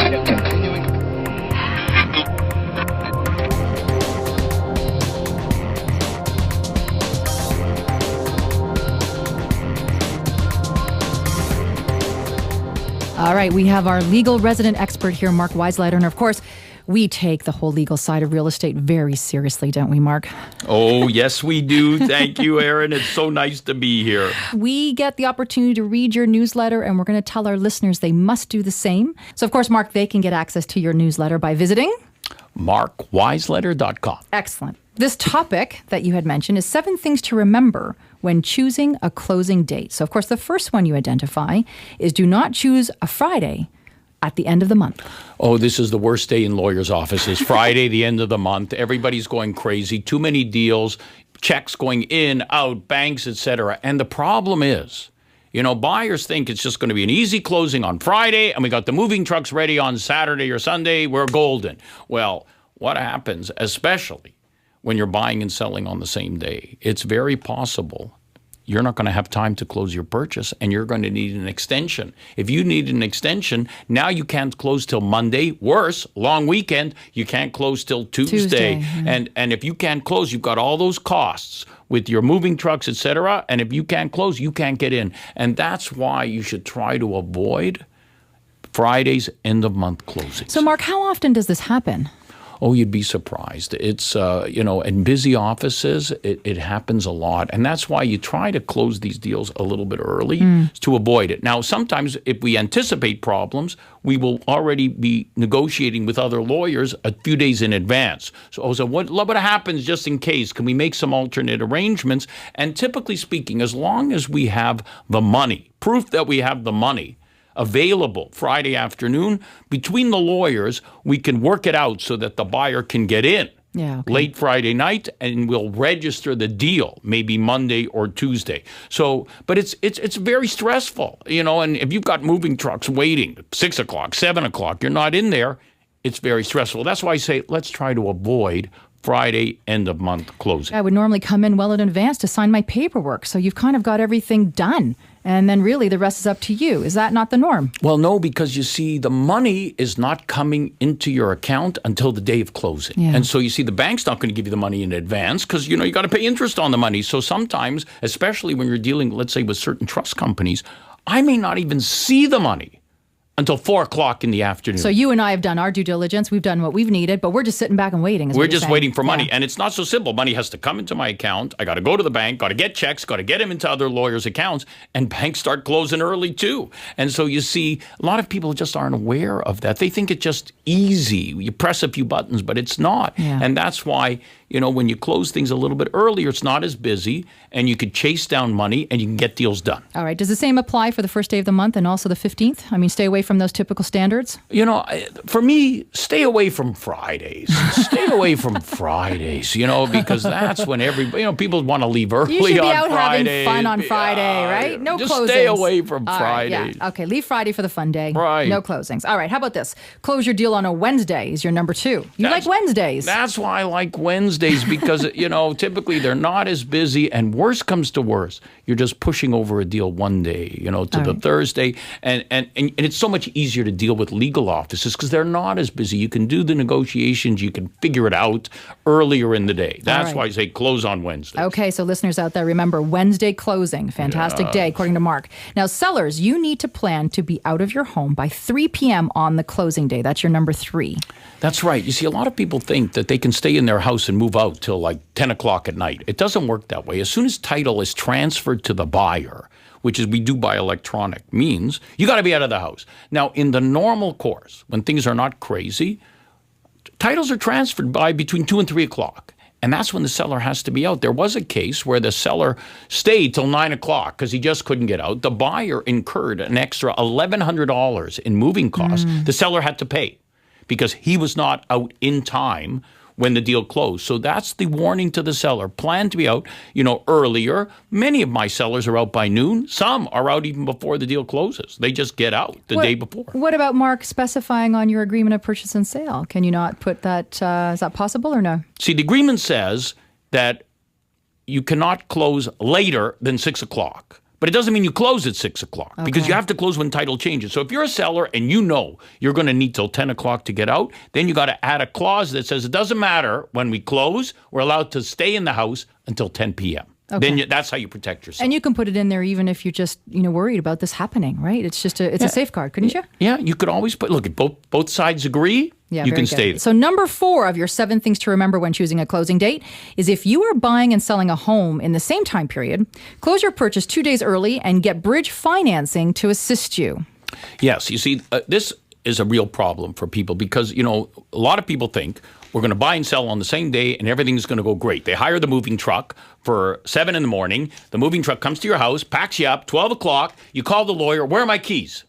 Continuing. All right, we have our legal resident expert here, Mark Weisleder. And of course, we take the whole legal side of real estate very seriously, don't we, Mark? Oh, yes, we do. Thank you, Erin. It's so nice to be here. We get the opportunity to read your newsletter, and we're going to tell our listeners they must do the same. So, of course, Mark, they can get access to your newsletter by visiting markweisleider.com. Excellent. This topic that you had mentioned is 7 things to remember when choosing a closing date. So, of course, the first one you identify is do not choose a Friday at the end of the month. Oh, this is the worst day in lawyers' offices. Friday, the end of the month. Everybody's going crazy. Too many deals, checks going in, out, banks, etc. And the problem is, buyers think it's just going to be an easy closing on Friday, and we got the moving trucks ready on Saturday or Sunday. We're golden. Well, what happens, especially when you're buying and selling on the same day? It's very possible you're not going to have time to close your purchase, and you're going to need an extension. If you need an extension, now you can't close till Monday. Worse, long weekend, you can't close till Tuesday. And if you can't close, you've got all those costs with your moving trucks, etc. And if you can't close, you can't get in. And that's why you should try to avoid Friday's end-of-month closings. So, Mark, how often does this happen? Oh, you'd be surprised. It's, in busy offices, it happens a lot. And that's why you try to close these deals a little bit early to avoid it. Now, sometimes if we anticipate problems, we will already be negotiating with other lawyers a few days in advance. So what happens just in case? Can we make some alternate arrangements? And typically speaking, as long as we have the money, proof that we have the money available Friday afternoon, between the lawyers, we can work it out so that the buyer can get in late Friday night, and we'll register the deal maybe Monday or Tuesday. So, but it's very stressful, and if you've got moving trucks waiting 6 o'clock, 7 o'clock, you're not in there, it's very stressful. That's why I say let's try to avoid Friday end-of-month closing. I would normally come in well in advance to sign my paperwork, so you've kind of got everything done. And then really the rest is up to you. Is that not the norm? Well, no, because you see, the money is not coming into your account until the day of closing. Yeah. And so you see, the bank's not going to give you the money in advance because, you got to pay interest on the money. So sometimes, especially when you're dealing, let's say, with certain trust companies, I may not even see the money until 4 o'clock in the afternoon. So you and I have done our due diligence. We've done what we've needed, but we're just sitting back and waiting. We're just waiting for money. And it's not so simple. Money has to come into my account. I got to go to the bank, got to get checks, got to get them into other lawyers' accounts, and banks start closing early too. And so you see, a lot of people just aren't aware of that. They think it's just easy. You press a few buttons, but it's not. Yeah. And that's why, when you close things a little bit earlier, it's not as busy, and you could chase down money, and you can get deals done. All right. Does the same apply for the first day of the month and also the 15th? I mean, stay away from those typical standards? For me, stay away from Fridays. Stay away from Fridays, because that's when everybody, people want to leave early on Friday. You should be out having fun on Friday, right? No just closings. Stay away from Fridays. Right, yeah. Okay, leave Friday for the fun day. Right. No closings. All right, how about this? Close your deal on a Wednesday is your number 2. You like Wednesdays. That's why I like Wednesdays because, typically they're not as busy, and worse comes to worse, you're just pushing over a deal one day, to the Thursday. And it's so much easier to deal with legal offices because they're not as busy. You can do the negotiations. You can figure it out earlier in the day. That's why I say close on Wednesday. Okay, so listeners out there, remember Wednesday closing. Fantastic day, according to Mark. Now, sellers, you need to plan to be out of your home by 3 p.m. on the closing day. That's your number 3. That's right. You see, a lot of people think that they can stay in their house and move out till like 10 o'clock at night. It doesn't work that way. As soon as title is transferred to the buyer, which is we do by electronic means, you got to be out of the house. Now, in the normal course, when things are not crazy, titles are transferred by between 2 and 3 o'clock. And that's when the seller has to be out. There was a case where the seller stayed till 9 o'clock because he just couldn't get out. The buyer incurred an extra $1,100 in moving costs. The seller had to pay because he was not out in time when the deal closed. So that's the warning to the seller. Plan to be out, earlier. Many of my sellers are out by noon. Some are out even before the deal closes. They just get out the day before. What about, Mark, specifying on your agreement of purchase and sale? Can you not put that, is that possible or no? See, the agreement says that you cannot close later than 6 o'clock. But it doesn't mean you close at 6 o'clock because you have to close when title changes. So if you're a seller and you know you're going to need till 10 o'clock to get out, then you got to add a clause that says it doesn't matter when we close, we're allowed to stay in the house until 10 p.m. Okay. Then that's how you protect yourself. And you can put it in there even if you're just, worried about this happening, right? It's just a safeguard, couldn't you? Yeah, you could always look, if both sides agree, you can stay there. So number 4 of your 7 things to remember when choosing a closing date is if you are buying and selling a home in the same time period, close your purchase 2 days early and get bridge financing to assist you. Yes, you see, this is a real problem for people because, a lot of people think we're going to buy and sell on the same day and everything's going to go great. They hire the moving truck for 7 in the morning. The moving truck comes to your house, packs you up, 12 o'clock. You call the lawyer, where are my keys?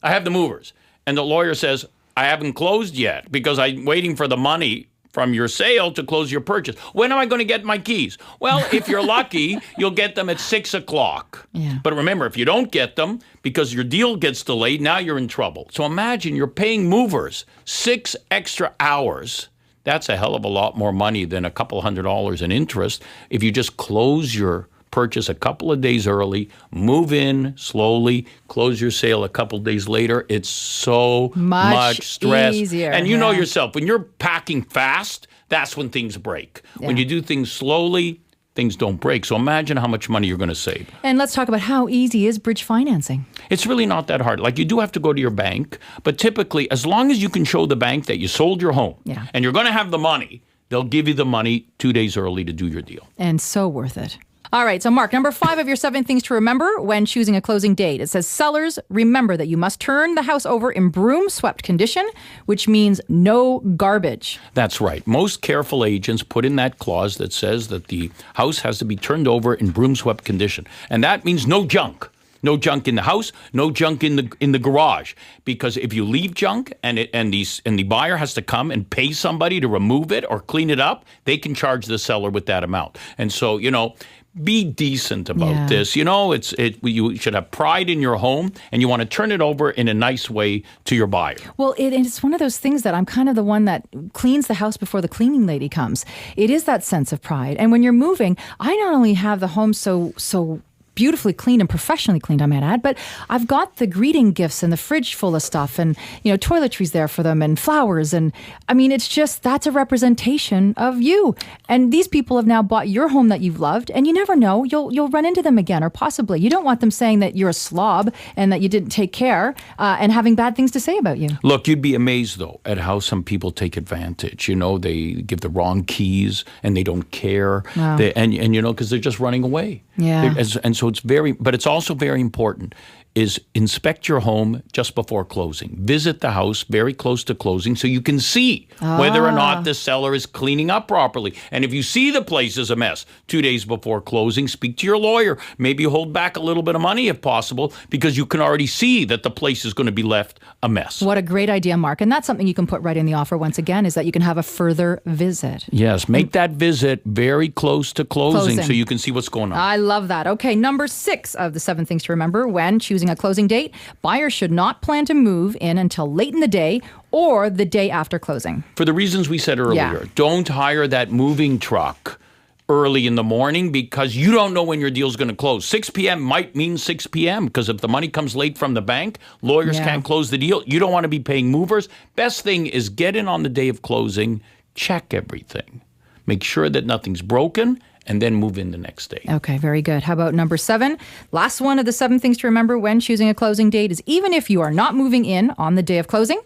I have the movers. And the lawyer says, I haven't closed yet because I'm waiting for the money from your sale to close your purchase. When am I going to get my keys? Well, if you're lucky, you'll get them at 6 o'clock. Yeah. But remember, if you don't get them because your deal gets delayed, now you're in trouble. So imagine you're paying movers 6 extra hours. That's a hell of a lot more money than a couple $100 in interest. If you just close your purchase a couple of days early, move in slowly, close your sale a couple of days later, it's so much stress. Easier, and you know yourself, when you're packing fast, that's when things break. Yeah. When you do things slowly, things don't break. So imagine how much money you're going to save. And let's talk about how easy is bridge financing. It's really not that hard. Like, you do have to go to your bank, but typically, as long as you can show the bank that you sold your home and you're going to have the money, they'll give you the money 2 days early to do your deal. And so worth it. All right, so Mark, number 5 of your 7 things to remember when choosing a closing date. It says, sellers, remember that you must turn the house over in broom-swept condition, which means no garbage. That's right. Most careful agents put in that clause that says that the house has to be turned over in broom-swept condition. And that means no junk. No junk in the house, no junk in the garage. Because if you leave junk and the buyer has to come and pay somebody to remove it or clean it up, they can charge the seller with that amount. And so, be decent about this. You should have pride in your home, and you want to turn it over in a nice way to your buyer. Well, it's one of those things that I'm kind of the one that cleans the house before the cleaning lady comes. It is that sense of pride. And when you're moving, I not only have the home so beautifully cleaned and professionally cleaned, I might add, but I've got the greeting gifts and the fridge full of stuff and, toiletries there for them and flowers. And I mean, that's a representation of you. And these people have now bought your home that you've loved, and you never know, you'll run into them again, or possibly. You don't want them saying that you're a slob and that you didn't take care and having bad things to say about you. Look, you'd be amazed, though, at how some people take advantage. They give the wrong keys and they don't care. Wow. Because they're just running away. Yeah. And so but it's also very important is inspect your home just before closing. Visit the house very close to closing so you can see whether or not the seller is cleaning up properly. And if you see the place is a mess 2 days before closing, speak to your lawyer. Maybe hold back a little bit of money if possible, because you can already see that the place is going to be left a mess. What a great idea, Mark. And that's something you can put right in the offer once again, is that you can have a further visit. Yes, make that visit very close to closing so you can see what's going on. I love that. Okay, number 6 of the 7 things to remember when choosing a closing date. Buyers should not plan to move in until late in the day or the day after closing. For the reasons we said earlier, don't hire that moving truck early in the morning because you don't know when your deal's going to close. 6 p.m. might mean 6 p.m. because if the money comes late from the bank, lawyers can't close the deal. You don't want to be paying movers. Best thing is get in on the day of closing, check everything. Make sure that nothing's broken, and then move in the next day. Okay, very good. How about number 7? Last one of the 7 things to remember when choosing a closing date is even if you are not moving in on the day of closing,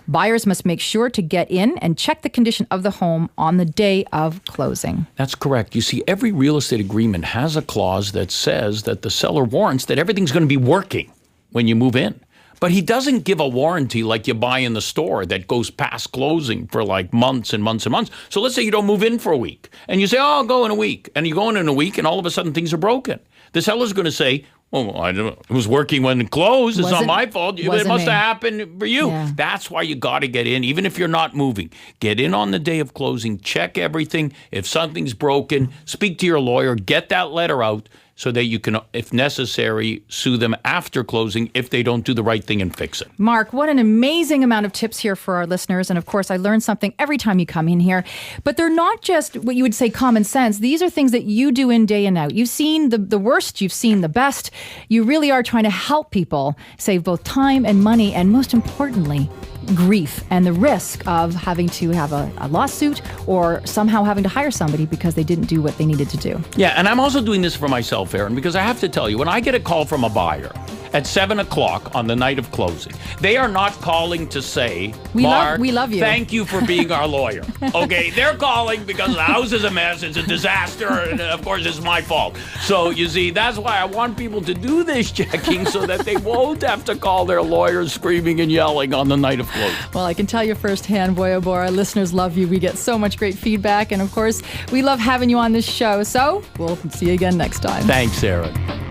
buyers must make sure to get in and check the condition of the home on the day of closing. That's correct. You see, every real estate agreement has a clause that says that the seller warrants that everything's going to be working when you move in. But he doesn't give a warranty like you buy in the store that goes past closing for like months and months and months. So let's say you don't move in for a week and you say, I'll go in a week. And you go in a week and all of a sudden things are broken. The seller's going to say, I don't know. It was working when it closed. It's not my fault. It must have happened for you. Yeah. That's why you got to get in, even if you're not moving. Get in on the day of closing. Check everything. If something's broken, speak to your lawyer. Get that letter out. so that you can, if necessary, sue them after closing if they don't do the right thing and fix it. Mark, what an amazing amount of tips here for our listeners. And of course, I learn something every time you come in here. But they're not just what you would say common sense. These are things that you do in day and out. You've seen the worst, you've seen the best. You really are trying to help people save both time and money, and most importantly, grief and the risk of having to have a lawsuit or somehow having to hire somebody because they didn't do what they needed to do. Yeah, and I'm also doing this for myself, Erin, because I have to tell you, when I get a call from a buyer at 7 o'clock on the night of closing, they are not calling to say, Mark, we love you. Thank you for being our lawyer. Okay, they're calling because the house is a mess, it's a disaster, and of course it's my fault. So you see, that's why I want people to do this checking so that they won't have to call their lawyers screaming and yelling on the night of closing. Well, I can tell you firsthand, boy, oh boy, our listeners love you. We get so much great feedback, and of course, we love having you on this show. So we'll see you again next time. Thanks, Erin.